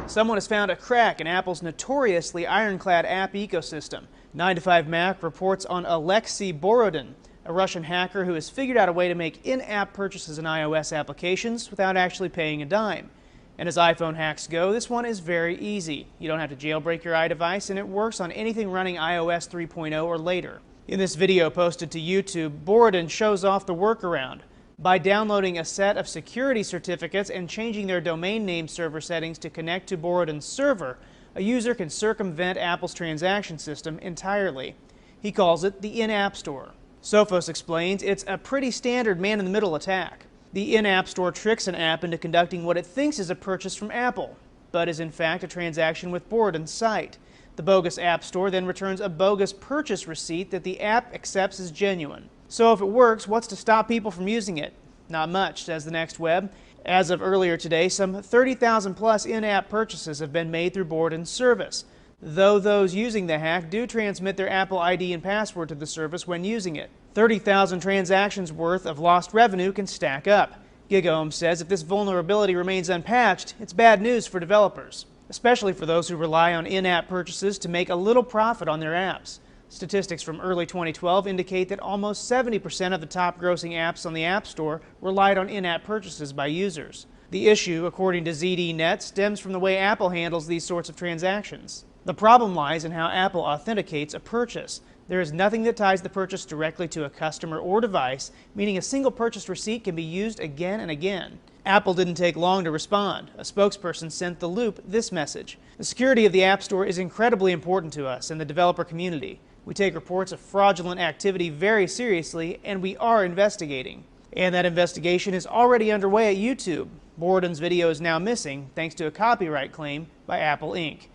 Someone has found a crack in Apple's notoriously ironclad app ecosystem. 9to5Mac reports on Alexei Borodin, a Russian hacker who has figured out a way to make in-app purchases in iOS applications without actually paying a dime. And as iPhone hacks go, this one is very easy. You don't have to jailbreak your iDevice, and it works on anything running iOS 3.0 or later. In this video posted to YouTube, Borodin shows off the workaround. By downloading a set of security certificates and changing their domain name server settings to connect to Borodin's server, a user can circumvent Apple's transaction system entirely. He calls it the in-app store. Sophos explains it's a pretty standard man-in-the-middle attack. The in-app store tricks an app into conducting what it thinks is a purchase from Apple, but is in fact a transaction with Borodin's site. The bogus app store then returns a bogus purchase receipt that the app accepts as genuine. So if it works, what's to stop people from using it? Not much, says the Next Web. As of earlier today, some 30,000 plus in-app purchases have been made through Borodin's service, though those using the hack do transmit their Apple ID and password to the service when using it. 30,000 transactions worth of lost revenue can stack up. GigaOM says if this vulnerability remains unpatched, it's bad news for developers, especially for those who rely on in-app purchases to make a little profit on their apps. Statistics from early 2012 indicate that almost 70% of the top grossing apps on the App Store relied on in-app purchases by users. The issue, according to ZDNet, stems from the way Apple handles these sorts of transactions. The problem lies in how Apple authenticates a purchase. There is nothing that ties the purchase directly to a customer or device, meaning a single purchase receipt can be used again and again. Apple didn't take long to respond. A spokesperson sent The Loop this message: "The security of the App Store is incredibly important to us and the developer community. We take reports of fraudulent activity very seriously, and we are investigating." And that investigation is already underway at YouTube. Borodin's video is now missing, thanks to a copyright claim by Apple Inc.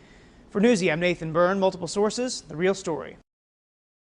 For Newsy, I'm Nathan Byrne. Multiple sources, the real story.